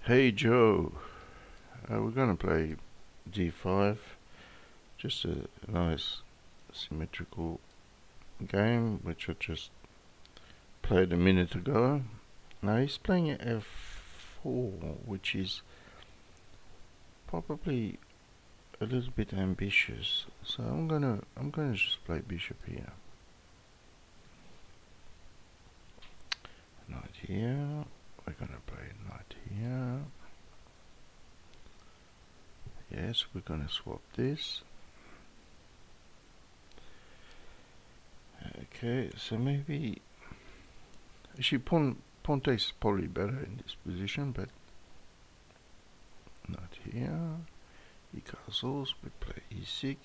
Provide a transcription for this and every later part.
Hey Joe, we're gonna play d5, just a nice symmetrical game which I just played a minute ago. Now he's playing f4, which is probably a little bit ambitious, so I'm gonna just play bishop here. Knight here, we're gonna play knight here. Yes, we're gonna swap this. Okay, so maybe actually pawn takes is probably better in this position, but not here. E castles, we play e6.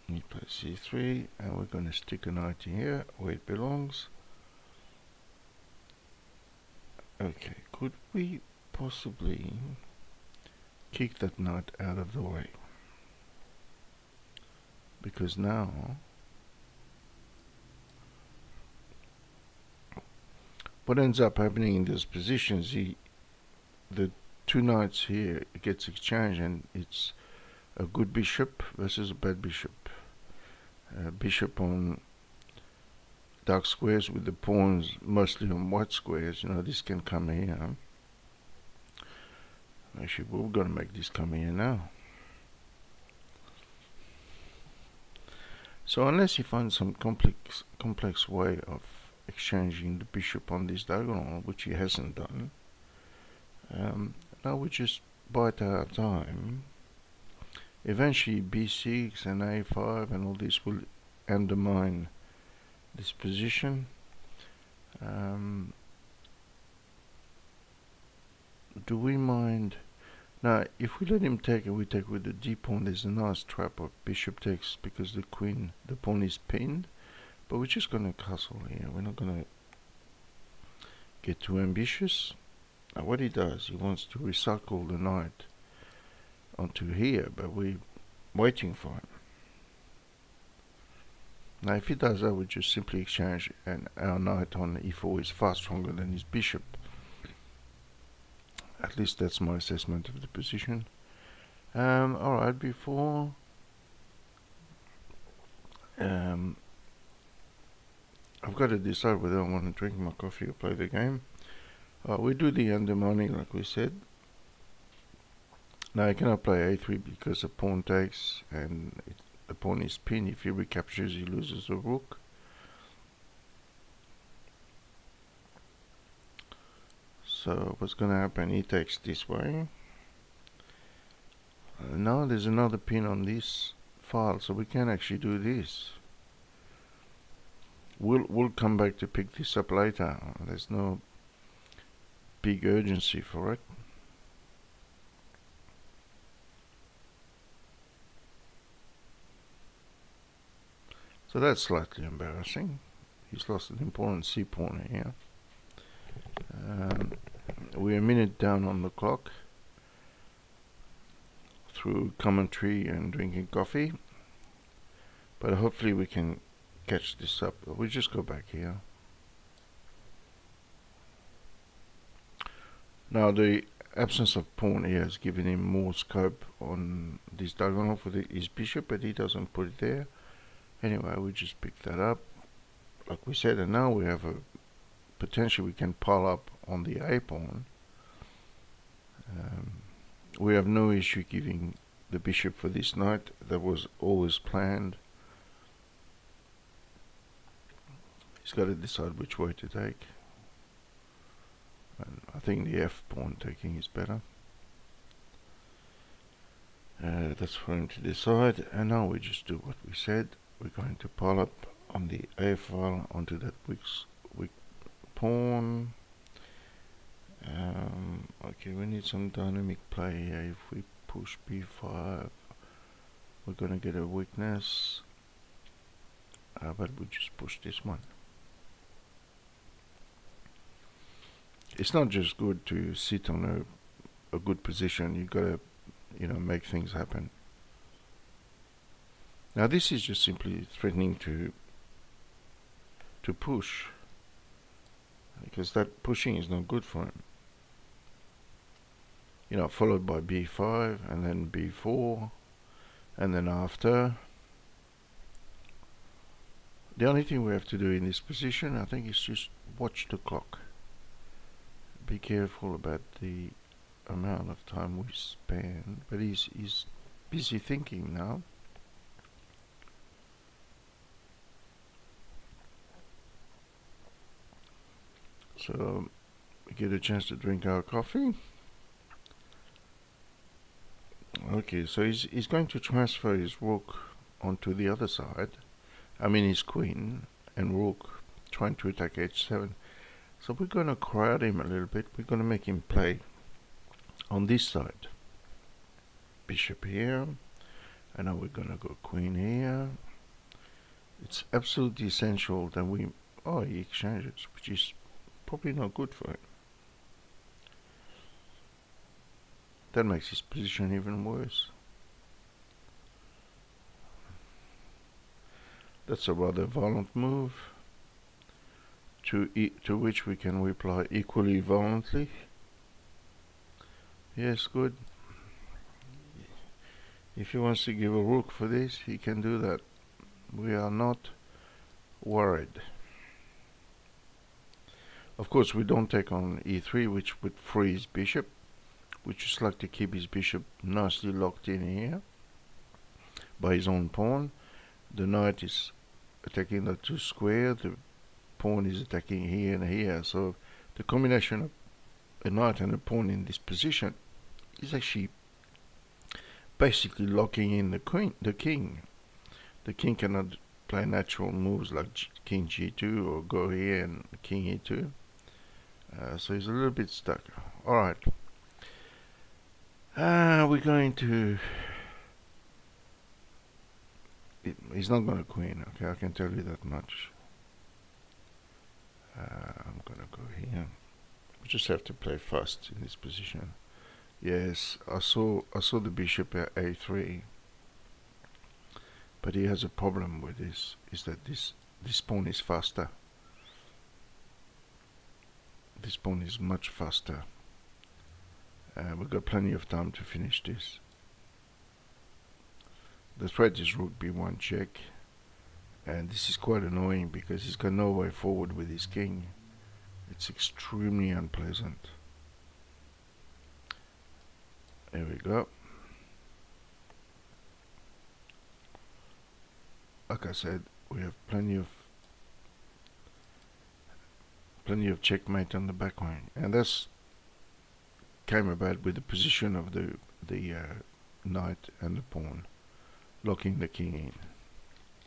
We play c3, and we're gonna stick a knight here where it belongs. Okay, could we possibly kick that knight out of the way? Because now what ends up happening in those positions, the two knights here gets exchanged, and it's a good bishop versus a bad bishop. Bishop on dark squares with the pawns mostly on white squares. You know, this can come here. Actually, we're gonna make this come here now. So unless he finds some complex way of exchanging the bishop on this diagonal, which he hasn't done, now we just bide our time. Eventually b6 and a5 and all this will undermine this position. Do we mind? Now if we let him take and we take with the d pawn, there's a nice trap of bishop takes because the pawn is pinned, but we're just going to castle here. We're not going to get too ambitious. Now what he does, he wants to recycle the knight onto here, but we're waiting for him. Now if he does that, we just simply exchange, and our knight on e4 is far stronger than his bishop. At least that's my assessment of the position. Alright, before I've got to decide whether I want to drink my coffee or play the game. We do the undermining like we said. Now I cannot play a3 because the pawn takes and the pawn is pinned. If he recaptures, he loses the rook. So what's going to happen? He takes this way. Now there's another pin on this file, so we can actually do this. We'll come back to pick this up later. There's no big urgency for it. So that's slightly embarrassing. He's lost an important c pawn here. We're a minute down on the clock through commentary and drinking coffee, but hopefully we can catch this up. We just go back here. Now the absence of pawn here has given him more scope on this diagonal for his bishop, but he doesn't put it there. Anyway, we just pick that up like we said, and now we have a potentially we can pile up on the a pawn. We have no issue giving the bishop for this knight. That was always planned. He's got to decide which way to take, and I think the f pawn taking is better. That's for him to decide, and now we just do what we said. We're going to pile up on the a file onto that weak pawn. Okay, we need some dynamic play here. If we push b5, we're going to get a weakness, but we just push this one. It's not just good to sit on a good position. You got to, make things happen. Now this is just simply threatening to push. because that pushing is not good for him. You know, followed by b5 and then b4, and then after. The only thing we have to do in this position, I think, is just watch the clock. Be careful about the amount of time we spend, but he's busy thinking now. So we get a chance to drink our coffee. Okay, so he's going to transfer his rook onto the other side. I mean his queen and rook, trying to attack h7. So we're going to crowd him a little bit. We're going to make him play on this side. Bishop here, and now we're going to go queen here. It's absolutely essential that we... Oh, he exchanges, which is probably not good for him. That makes his position even worse. That's a rather violent move, to which we can reply equally violently. Yes, good. If he wants to give a rook for this, he can do that. We are not worried. Of course, we don't take on e3, which would free his bishop. We just like to keep his bishop nicely locked in here by his own pawn. The knight is attacking the two square, the pawn is attacking here and here, so the combination of a knight and a pawn in this position is actually basically locking in the king. The king cannot play natural moves like king g2 or go here and king e2, so he's a little bit stuck. Alright, we're going to... He's not going to queen, okay, I can tell you that much. I'm going to go here. We just have to play fast in this position. Yes, I saw the bishop at a3, but he has a problem with this, is that this pawn is faster. This pawn is much faster. We've got plenty of time to finish this. The threat is rook b1 check, and this is quite annoying because he's got no way forward with his king. It's extremely unpleasant. There we go. Like I said, we have plenty of checkmate on the back line, and this came about with the position of the knight and the pawn, locking the king in.